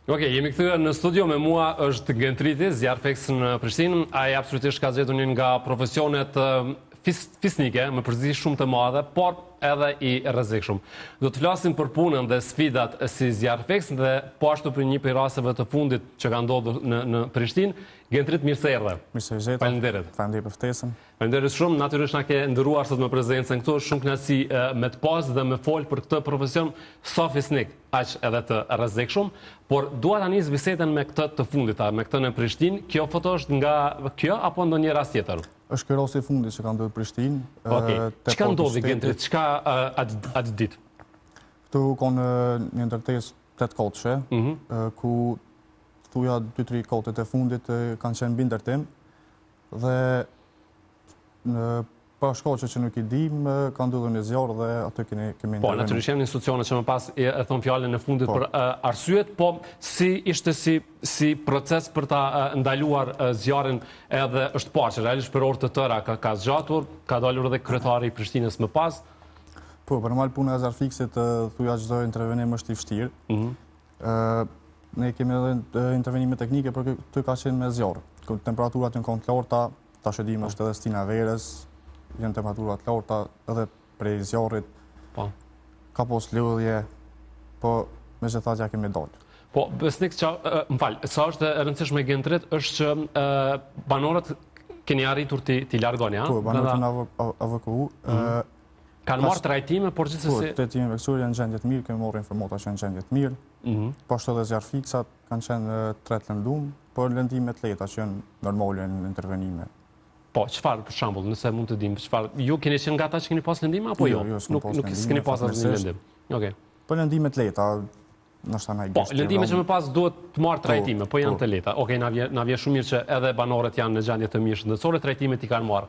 Okej, jemi kthyer në studio, me mua është Gentriti, zjarrfeks në Prishtinë. Ai absolutisht ka zgjedhur një nga profesionet fisnike, më përzi shumë të madhe, por edhe i rrezikshëm. Do të flasim për punën dhe sfidat si zjarrfeks dhe po ashtu për një prej rasteve të fundit që ka ndodhur në Prishtinë. Gentrit, mirë se erdhe. Mirë se jeta. Faleminderit. Faleminderit për ftesën. Faleminderit shumë, natyrisht na ke ndëruar sot me prezencën këtu, shumë kënaqësi me të pas dhe me fol për këtë profesion sa fisnik, aq edhe të rrezikshëm, por dua ta nis bisedën me këtë të fundit, me këtë në Prishtinë. Kjo foto është nga kjo apo ndonjë rast tjetër? Është ky rasti i fundit që ka ndodhur në Prishtinë. Okej. Çka ndodhi Gentrit? Çka atë ditë? Këtu kanë një ndërtesë 8 kotëshe, ku thuja 2-3 kotët e fundit kanë qenë mbi ndërtim dhe pa shkaqe që nuk i dim, ka ndodhur një zjarr dhe aty kemi intervenuar. Po, natyrisht janë institucione që më pas e thon fjalën e fundit për arsyet, po si ishte si proces për ta ndaluar zjarrin, edhe është parë realisht për orë të tëra ka zgjatur, ka dalur edhe kryetari i Prishtinës më pas. Po, për normal puna e zjarrfiksit thuja çdo intervenim është i vështirë. Ne kemi edhe intervenime teknike, për këtë ka qenë me zjarr. Temperaturat janë të larta, tash e dim është edhe stina verës, janë temperaturat të larta edhe prej zjarrit. Po. Ka pas lodhje, po megjithatë ja kemi dalë. Po, besnik, më fal, sa është e rëndësishme Gentrit është që banorët keni arritur t'i largoni, ha? Po, banorët në AVKU. Kanë marrë trajtime, por gjithsesi. Po, trajtime veksuri janë në gjendje të mirë, kemi marrë informata që janë në gjendje të mirë. Po ashtu edhe zjarrfiksat kanë qenë 3 lëndum, por lëndime të lehta që janë normale në intervenime. Po, çfarë për shembull, nëse mund të dim, çfarë ju keni qenë nga ata që keni pas lëndime apo jo? Nuk keni pas asnjë lëndim. Okej. Po lëndime të lehta, ndoshta na i Po, lëndime që më pas duhet të marrë trajtime, po janë të lehta. Okej, na vjen shumë mirë që edhe banorët janë në gjendje të mirë shëndetësore, trajtimet i kanë marrë.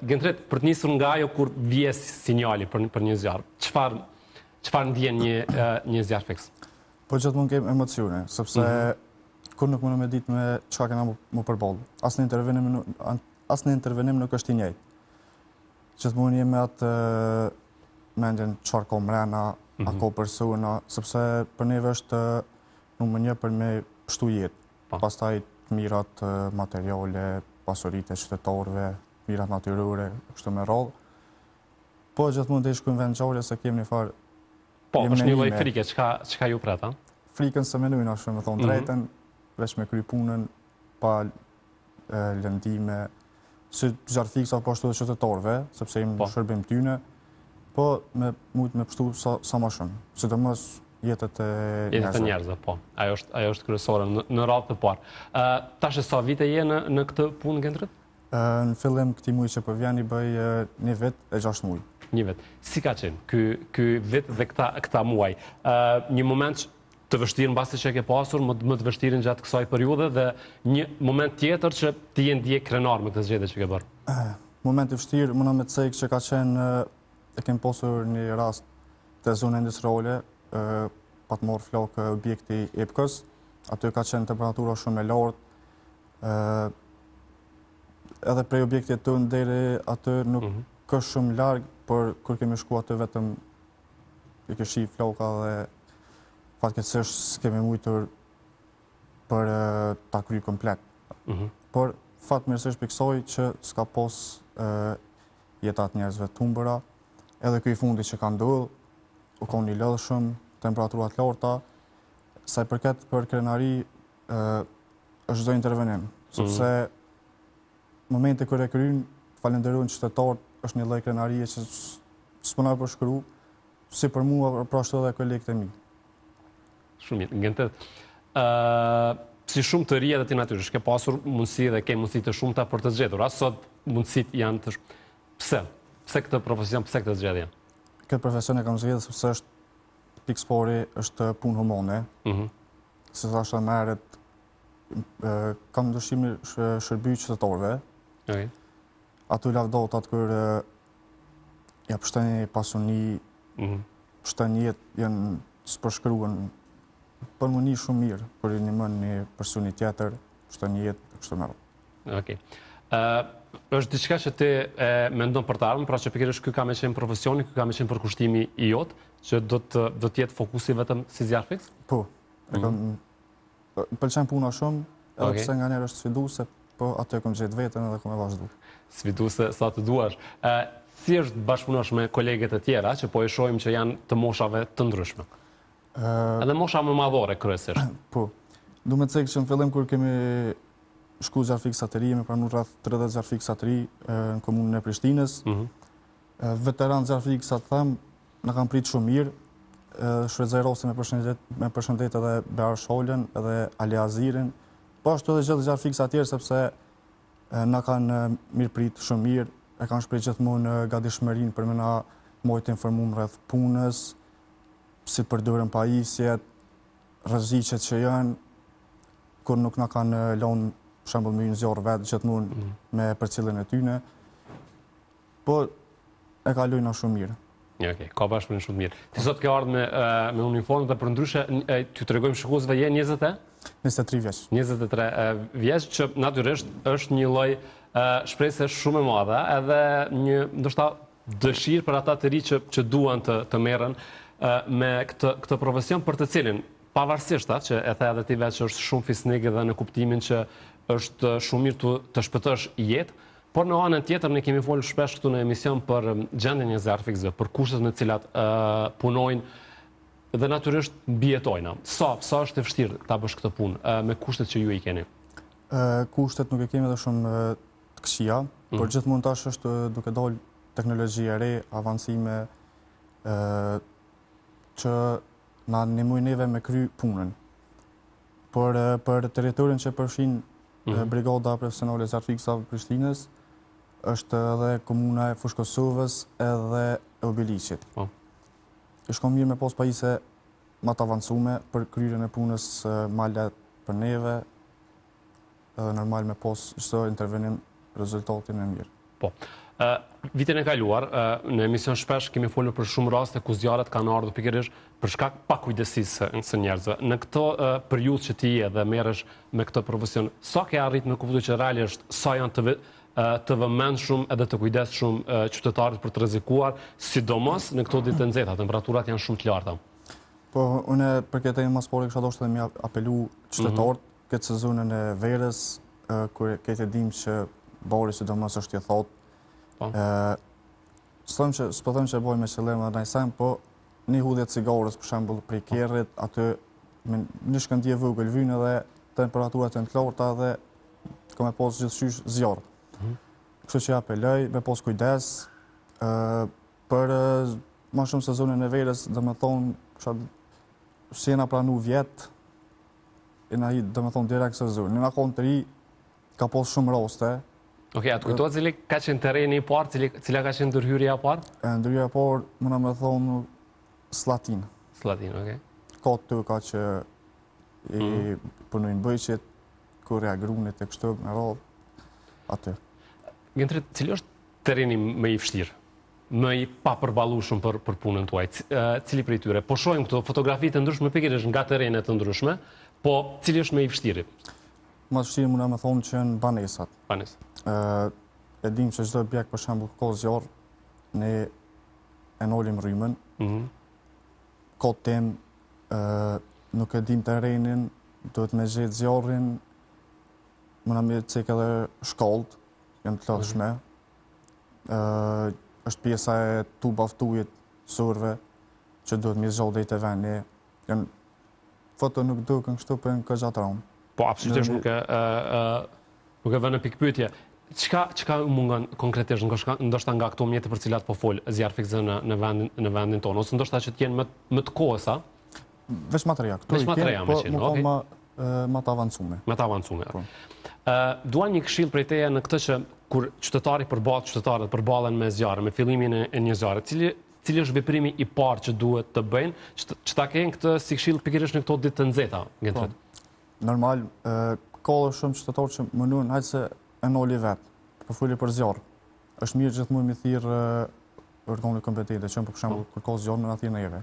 Gentrit, për të nisur nga ajo kur vjes sinjali për një zjarr, çfarë ndjen një zjarrfiks? Po gjithmonë kem emocione, sepse kur nuk mundem me ditë me çka kena më përballë. Asnjë intervenim nuk është i njëjtë. Gjithmonë jemi me atë mendjen çfarë ka mrena, a ka persona, sepse për neve është numër 1 për me pështu jetë. Pastaj të mirat materiale, pasuritë e qytetarëve, mirat natyrore, kështu me radhë. Po gjithmonë të shkojmë vend ngjarje se kemi një farë. Po, është një lloj frike, çka ju pret, ha? Frikën se menojnë, ashtu me thonë drejtën, veç me kry punën, pa lëndime, si zjarrfiksa po ashtu edhe qytetarëve, sepse jemi në shërbim tyne, po me pështu sa më shumë, sidomos jetët e njerëzve. Jetët e njerëzve, po. Ajo është kryesore në radhë të parë. Tash sa vite je në këtë punë, Gentrit? Në fillim këtij muaji që po vjen i bëj 1 vit e 6 muaj. 1 vit. Si ka qenë ky vit dhe këta muaj? Një moment të vështirë mbasi që e ke pasur, më të vështirë gjatë kësaj periudhe dhe një moment tjetër që ti je ndjek krenar me këtë zgjedhje që ke bërë? Moment i vështirë, mëna me të cek që ka qenë, e kem pasur një rast të zona industriale, pa të marrë flakë objekti EPK-s, aty ka qenë temperatura shumë e lartë, edhe prej objektit të deri aty nuk është shumë larg, por kur kemi shku aty vetëm i ke shi flaka dhe fatkeqësisht s'kemi mujtur për ta kry komplet. Por fatmirësisht për kësaj që s'ka pas jetat njerëzve të humbura, edhe ky i fundit që ka ndodhur, u konë i lodhshëm, temperaturat larta, sa i përket për krenari është çdo intervenim, sepse momente kur e kryen, falenderojnë qytetarët, është një lloj krenarie që s'puna për shkru, si për mua, pra ashtu edhe kolegët e mi. Shumë mirë, Gentrit. Si shumë të ri edhe ti natyrisht, ke pasur mundësi dhe ke mundësi të shumta për të zgjedhur. As sot mundësit janë të Pse? Pse këtë profesion, pse këtë zgjedhje? Këtë profesion e kam zgjedhur sepse është pikëspori, është punë humane. Se thashë më herët, kam dëshimin shërby qytetarëve. Ato lavdotat kur ja pështeni pasuni, pështeni jetë janë s'përshkruan për më një shumë mirë, për një më një personi tjetër, pështeni jetë, kështu me radhë. Okej. Është diçka që ti mendon për të ardhmen, pra që pikërisht ky ka me qenë profesioni, ky ka me qenë përkushtimi i jot, që do të jetë fokusi vetëm si zjarrfiks? Po. pëlqen puna shumë, edhe pse nga njerë është sfiduese, po atë kom gjetë veten edhe kom e vazhdu. Sfiduese sa të duash. Si është bashkëpunosh me koleget e tjera që po e shohim që janë të moshave të ndryshme? Edhe mosha më madhore kryesisht. Po. Du me cekë që në fillim kur kemi shku zjarë fiksatëri, me pranu rreth 30 zjarë fiksatëri në komunën e Prishtinës. Veteran zjarë fiksat them, në kam pritë shumë mirë. Shfrytëzoj rosti me përshëndet edhe Bear Sholën edhe Ali Azirin. Po ashtu edhe gjithë zjarë fiksa tjerë, sepse na kanë mirë pritë shumë mirë. E kanë shprej gjithmonë gatishmërinë për me na mojtë informum rreth punës, si përdorën pajisjet, rreziqet që janë, kur nuk na kanë lënë për shembull me një zjarr vetë gjithmonë me përcjelljen e tyne. Po e kalojna shumë mirë. Okej, ka bashkëpunim shumë mirë. Ti sot ke ardhur me uniformë dhe përndryshe t'ju tregojmë shikuesve je 23 vjeç. 23 vjeç që natyrisht është një lloj shpresë shumë e madhe, edhe një ndoshta dëshirë për ata të ri që duan të merren me këtë profesion, për të cilin pavarësisht që e the edhe ti vetë që është shumë fisnik edhe në kuptimin që është shumë mirë të shpëtosh jetë, por në anën tjetër ne kemi folur shpesh këtu në emision për gjendjen e zjarfikësve, për kushtet në të cilat punojnë dhe natyrisht mbijetojnë. Sa është e vështirë ta bësh këtë punë me kushtet që ju i keni? Kushtet nuk e kemi edhe shumë të këqija, por gjithmonë tash është duke dalë teknologji e re, avancime që na ndihmojnë neve me kry punën. Por për territorin që përfshin Brigada Profesionale e Zjarfikësave Prishtinës, është edhe komuna e Fushkosovës edhe e Obiliqit. Është kom mirë me pas pajisje më të avancume për kryerjen e punës më lehtë për neve, edhe normal me pas çdo intervenim rezultatin e mirë. Po. Vitin e kaluar, në emision shpesh kemi folur për shumë raste ku zjarret kanë ardhur pikërisht për shkak pakujdesisë së njerëzve. Në këtë periudhë që ti je dhe merresh me këtë profesion, sa ke arrit me kuptuar që realisht sa janë të vëmendshëm edhe të kujdesshëm qytetarët për të rrezikuar, sidomos në këto ditë të nxehta, temperaturat janë shumë të larta. Po, unë për këtë temë sport kisha dashur të më apelu qytetarët këtë sezonën e verës, kur këtë dim që bori sidomos është i thotë. S'po them që e boj me qëllim edhe najsem, po një hudhje cigarës për shembull prej kerrit, aty një shkëndije vogël vynë edhe temperaturat janë të larta dhe ka me pas gjithçysh zjarr. Kështu që apeloj me pas kujdes për më shumë sezonin e verës, domethënë si jena pranu vjet, jena i domethënë direkt sezon. Në akon të ri ka pas shumë raste. Okej, atë kujtohet cili ka qenë terreni i parë, cila ka qenë ndërhyrja e parë? Ndërhyrja e parë, mëna me thonë Slatin. Slatin, okej. Ka të ka që i punojnë bëjqit, kurja grunit e kështu me radhë, aty. Gentrit, cili është terreni më i vështirë, më i papërballueshëm për punën tuaj? Cili prej tyre? Po shohim këto fotografi të ndryshme pikërisht nga terrenet të ndryshme, po cili është më i vështiri? Më të vështirë mëna me thonë që janë banesat. Banesat. E dim që çdo objekt për shembull ka zjarr, ne e nolim rrymën. Ka tem, nuk e dim terrenin, duhet me gjetë zjarrin, mëna me cek edhe shkallët, janë të lodhshme. Është pjesa e tubaftujit surve, që duhet me zgjodh drejt e veni. Foto nuk duken kështu për në këgjatron. Po, absolutisht nuk e vënë në pikpyetje. Çka mungon konkretisht, ndoshta nga këto mjete për cilat po fol zjarfikësve në vendin tonë, ose ndoshta që të jenë më të kohësa? Veç material. Veç material me qenë, okej. Më të avancume. Më të avancume. Dua një këshill prej teje në këtë që kur qytetarët përballen me zjarre, me fillimin e një zjarre, cili është veprimi i parë që duhet të bëjnë, që ta kenë këtë si këshill pikërisht në këto ditë të nxehta, Gentrit? Normal, ka shumë qytetarë që mënojnë, hajtë se e noli vetë, për fuli për zjarë. Është mirë gjithmonë me thirrë organet kompetente, që për shembull kur ka zjarr në aty neve.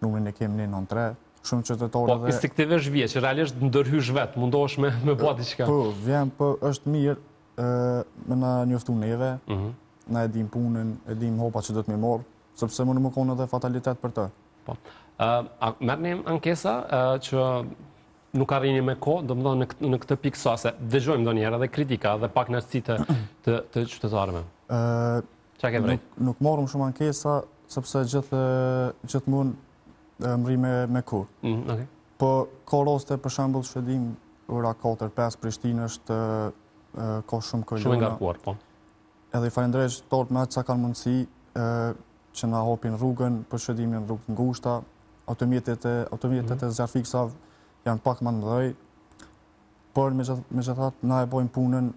Numrin e kemi 193, shumë qytetarë edhe. Po instinktivisht vjen që realisht ndërhysh vetë, mundohesh me bë diçka. Po, vjen, po është mirë me na njoftu neve, na e dim punën, e dim hopat që do të më marr, sepse më nuk ka edhe fatalitet për të. Po. A merrni ankesa që nuk arrini me kohë, do më thonë në këtë pikë sa, se dëgjojmë ndonjëherë edhe kritika dhe pak nërësi të qytetarëve. Qa ke vrejt? Nuk marrëm shumë ankesa, sepse gjithmonë mri me kur. Po, ka raste për shembull shëdim, ora 4-5 Prishtinë është ka shumë kolona. Shumë ngarkuar, po. Edhe i falenderoj qytetarët me atë sa kanë mundësi që na hapin rrugën për shëdimin në rrugë të ngushta. Automjetet e zjarfiksav janë pak më të mëdhej, por megjithatë na e bojmë punën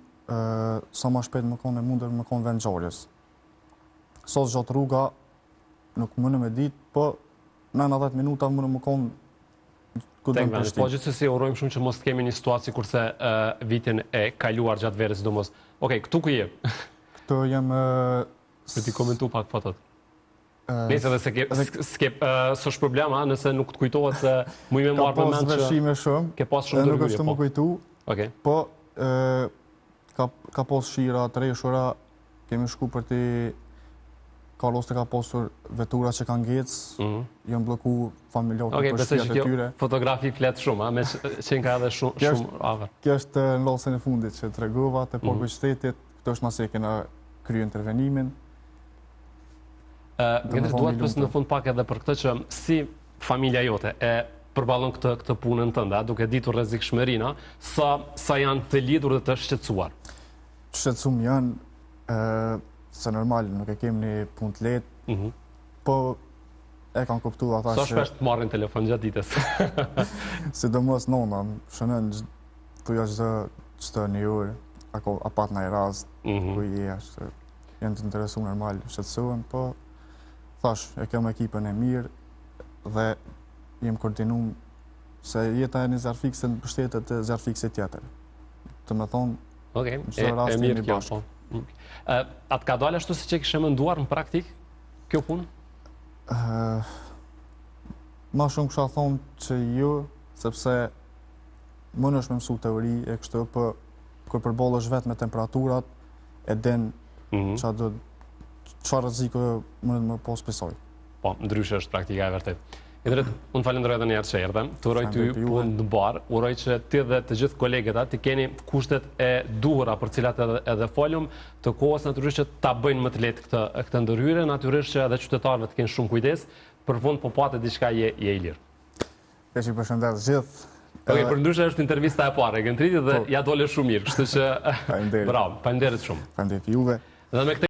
sa më shpejt më konë e mundur më konë vend ngjarjes. Sot zgjat rruga, nuk mundem me ditë, po në 90 minuta mundem më konë ku do të Prishtinë. Po gjithsesi urojmë shumë që mos të kemi një situatë kurse vitin e kaluar gjatë verës, sidomos. Okej, këtu ku je? Këtu jam Se ti komentu pak fotot. Nëse edhe s'është problema, nëse nuk të kujtohet se mu i me marrë për mend që... Ka pas veshime shumë, ke pas shumë nuk është të më kujtu, po ka pas shira të reshura, kemi shku për ti Carlos të ka pasur vetura që kanë ngec, jënë bloku familjarët për shpijat e tyre. Fotografi fletë shumë, me qenë ka edhe shumë afer. Kjo është në lasën e fundit që të regova të porku i qytetit, këto është mase kena kryu intervenimin. Gjendri, duhet plus në fund pak edhe për këtë që si familja jote e përballon këtë punën tënde, duke ditur rrezikshmërinë, sa janë të lidhur dhe të shqetësuar. Shqetësum janë, se normal nuk e kemi një punë të lehtë, po e kanë kuptuar ata që... Sa shpesh të marrin telefon gjatë ditës? Sidomos nona, shënën tuja çdo një orë, apat në rast, ku i është, janë të interesu normal, shqetësuan, po thash, e kemë ekipën e mirë dhe jem koordinum se jeta e një zjarfikse në bështetet e zjarfikse tjetër. Të me thonë, e mirë kjo, po. Atë ka dalë ashtu si që kishe menduar në praktik, kjo punë? Ma shumë kësha thonë që jo, sepse më nëshme mësu teori e kështë, për kër përballësh vetë me temperaturat, e den çfarë rreziku mundet më pas besoj. Po, ndryshe është praktika e vërtet. Indret, unë falenderoj edhe një herë që erdhe. Të uroj ty punë në barë, uroj që ti dhe të gjithë kolegët ti keni kushtet e duhura për cilat edhe folum, të kohës natyrisht që ta bëjnë më të lehtë këtë ndërhyrje, natyrisht që edhe qytetarëve të kenë shumë kujdes, për fund po patë diçka je i lirë. Që i përshëndet gjithë. Okej, për ndryshe është intervista e parë e Gentritit dhe ja dole shumë mirë, kështu që bravo, falenderit shumë. Falenderit juve. Dhe me këtë